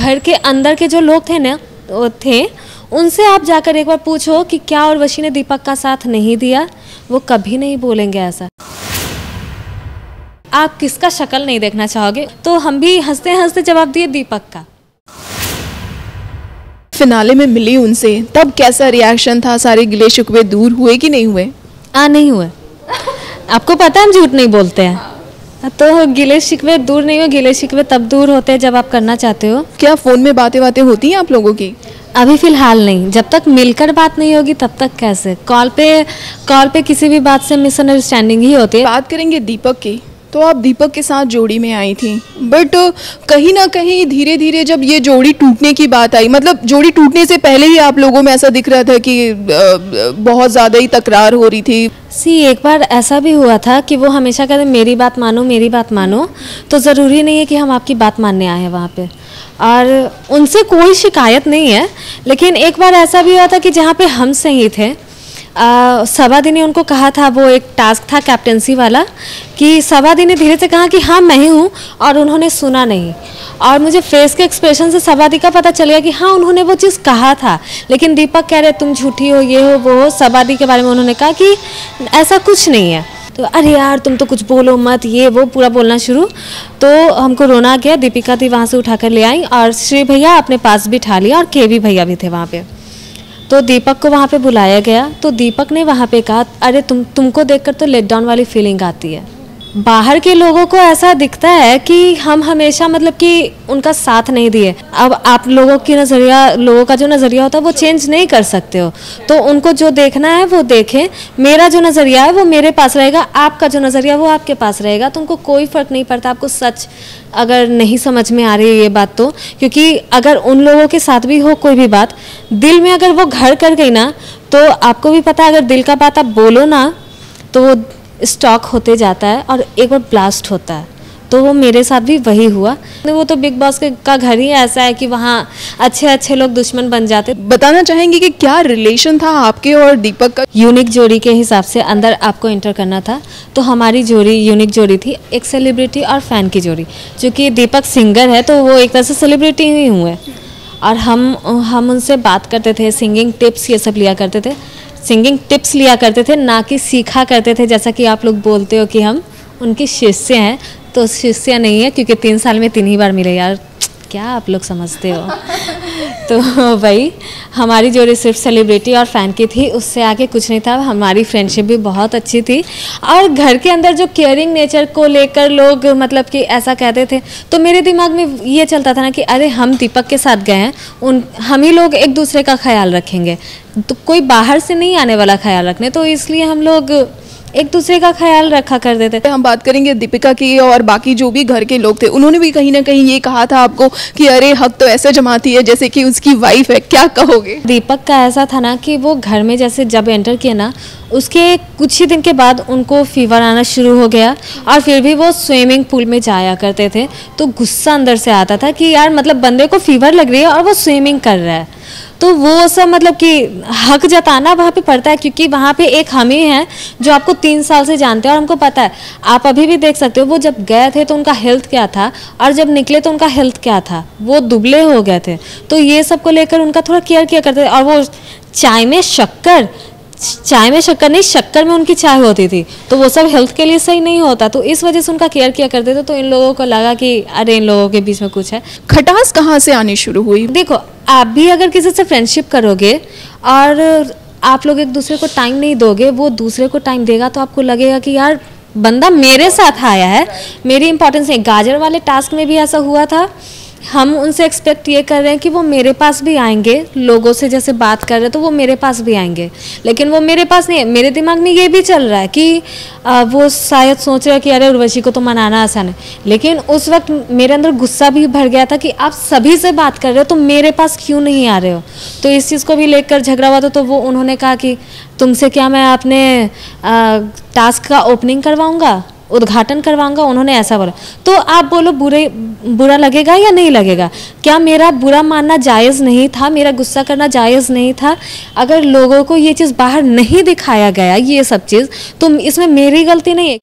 घर के अंदर के जो लोग थे ना उनसे आप जाकर एक बार पूछो कि क्या उर्वशी ने दीपक का साथ नहीं दिया, वो कभी नहीं बोलेंगे ऐसा। आप किसका शक्ल नहीं देखना चाहोगे? तो हम भी हंसते हंसते जवाब दिए दीपक का। फिनाले में मिली उनसे, तब कैसा रिएक्शन था? सारे गिले शिकवे दूर हुए कि नहीं हुए? नहीं हुए। आपको पता है हम झूठ नहीं बोलते हैं, तो गिले शिकवे दूर नहीं हो। गिले शिकवे तब दूर होते हैं जब आप करना चाहते हो। क्या फ़ोन में बातें होती हैं आप लोगों की? अभी फ़िलहाल नहीं, जब तक मिलकर बात नहीं होगी तब तक कैसे। कॉल पे किसी भी बात से मिसअंडरस्टैंडिंग ही होती है। बात करेंगे दीपक की, तो आप दीपक के साथ जोड़ी में आई थी, बट कहीं ना कहीं धीरे धीरे जब ये जोड़ी टूटने की बात आई, मतलब जोड़ी टूटने से पहले ही आप लोगों में ऐसा दिख रहा था कि बहुत ज़्यादा ही तकरार हो रही थी। एक बार ऐसा भी हुआ था कि वो हमेशा कहते मेरी बात मानो मेरी बात मानो, तो ज़रूरी नहीं है कि हम आपकी बात मानने आए हैं वहाँ पे, और उनसे कोई शिकायत नहीं है। लेकिन एक बार ऐसा भी हुआ था कि जहाँ पे हम सही थे, सबादी ने उनको कहा था, वो एक टास्क था कैप्टेंसी वाला, कि सबादी ने धीरे से कहा कि हाँ मैं ही हूँ, और उन्होंने सुना नहीं। और मुझे फेस के एक्सप्रेशन से सबादी का पता चल गया कि हाँ उन्होंने वो चीज़ कहा था, लेकिन दीपक कह रहे तुम झूठी हो, ये हो वो हो। सबादी के बारे में उन्होंने कहा कि ऐसा कुछ नहीं है। तो अरे यार तुम तो कुछ बोलो मत, ये वो पूरा बोलना शुरू। तो हमको रोना आ गया। दीपिका थी वहाँ से उठाकर ले आई और श्री भैया अपने पास बिठा लिया, और केवी भैया भी थे वहाँ पे। तो दीपक को वहाँ पे बुलाया गया, तो दीपक ने वहाँ पे कहा अरे तुमको देखकर तो लेट डाउन वाली फीलिंग आती है। बाहर के लोगों को ऐसा दिखता है कि हम हमेशा मतलब कि उनका साथ नहीं दिए। अब आप लोगों का जो नज़रिया होता है वो चेंज नहीं कर सकते हो, तो उनको जो देखना है वो देखें। मेरा जो नज़रिया है वो मेरे पास रहेगा, आपका जो नज़रिया है वो आपके पास रहेगा। तो उनको कोई फ़र्क नहीं पड़ता आपको सच अगर नहीं समझ में आ रही है ये बात, तो क्योंकि अगर उन लोगों के साथ भी हो कोई भी बात, दिल में अगर वो घर कर गई ना, तो आपको भी पता है अगर दिल का बात आप बोलो ना तो वो स्टॉक होते जाता है और एक बार ब्लास्ट होता है। तो वो मेरे साथ भी वही हुआ। वो तो बिग बॉस का घर ही ऐसा है कि वहाँ अच्छे अच्छे लोग दुश्मन बन जाते। बताना चाहेंगे कि क्या रिलेशन था आपके और दीपक का? यूनिक जोड़ी के हिसाब से अंदर आपको एंटर करना था, तो हमारी जोड़ी यूनिक जोड़ी थी, एक सेलिब्रिटी और फैन की जोड़ी। चूँकि दीपक सिंगर है तो वो एक तरह से सेलिब्रिटी ही हुए, और हम उनसे बात करते थे, सिंगिंग टिप्स ये सब लिया करते थे। सिंगिंग टिप्स लिया करते थे, ना कि सीखा करते थे, जैसा कि आप लोग बोलते हो कि हम उनके शिष्य हैं। तो शिष्य नहीं है, क्योंकि 3 साल में 3 ही बार मिले यार, क्या आप लोग समझते हो। तो भाई हमारी जोड़ी सिर्फ सेलिब्रिटी और फ़ैन की थी, उससे आगे कुछ नहीं था। हमारी फ्रेंडशिप भी बहुत अच्छी थी, और घर के अंदर जो केयरिंग नेचर को लेकर लोग मतलब कि ऐसा कहते थे, तो मेरे दिमाग में ये चलता था ना कि अरे हम दीपक के साथ गए हैं, हम ही लोग एक दूसरे का ख्याल रखेंगे, तो कोई बाहर से नहीं आने वाला ख्याल रखने, तो इसलिए हम लोग एक दूसरे का ख्याल रखा कर देते थे। हम बात करेंगे दीपिका की, और बाकी जो भी घर के लोग थे उन्होंने भी कहीं ना कहीं ये कहा था आपको कि अरे हक तो ऐसे जमाती है जैसे कि उसकी वाइफ है, क्या कहोगे? दीपक का ऐसा था ना कि वो घर में जैसे जब एंटर किया ना, उसके कुछ ही दिन के बाद उनको फीवर आना शुरू हो गया, और फिर भी वो स्विमिंग पूल में जाया करते थे। तो गुस्सा अंदर से आता था कि यार मतलब बंदे को फीवर लग रही है और वो स्विमिंग कर रहा है, तो वो सब मतलब कि हक जताना वहाँ पे पड़ता है, क्योंकि वहाँ पे एक हम ही हैं जो आपको 3 साल से जानते हैं, और हमको पता है। आप अभी भी देख सकते हो वो जब गए थे तो उनका हेल्थ क्या था, और जब निकले तो उनका हेल्थ क्या था, वो दुबले हो गए थे। तो ये सब को लेकर उनका थोड़ा केयर किया करते थे। और वो चाय में शक्कर नहीं, शक्कर में उनकी चाय होती थी, तो वो सब हेल्थ के लिए सही नहीं होता, तो इस वजह से उनका केयर किया करते थे। तो इन लोगों को लगा कि अरे इन लोगों के बीच में कुछ है। खटास कहाँ से आनी शुरू हुई? देखो, आप भी अगर किसी से फ्रेंडशिप करोगे और आप लोग एक दूसरे को टाइम नहीं दोगे, वो दूसरे को टाइम देगा, तो आपको लगेगा कि यार बंदा मेरे साथ आया है, मेरी इंपॉर्टेंस है। गाजर वाले टास्क में भी ऐसा हुआ था, हम उनसे एक्सपेक्ट ये कर रहे हैं कि वो मेरे पास भी आएंगे, लोगों से जैसे बात कर रहे हैं तो वो मेरे पास भी आएंगे, लेकिन वो मेरे पास नहीं है। मेरे दिमाग में ये भी चल रहा है कि वो शायद सोच रहे हैं कि अरे उर्वशी को तो मनाना आसान है, लेकिन उस वक्त मेरे अंदर गुस्सा भी भर गया था कि आप सभी से बात कर रहे हो तो मेरे पास क्यों नहीं आ रहे हो। तो इस चीज़ को भी लेकर झगड़ा हुआ था। तो वो उन्होंने कहा कि तुमसे क्या मैं अपने टास्क का ओपनिंग करवाऊँगा, उद्घाटन करवाऊंगा, उन्होंने ऐसा बोला। तो आप बोलो बुरा लगेगा या नहीं लगेगा? क्या मेरा बुरा मानना जायज़ नहीं था, मेरा गुस्सा करना जायज़ नहीं था? अगर लोगों को ये चीज़ बाहर नहीं दिखाया गया, ये सब चीज़, तो इसमें मेरी गलती नहीं है।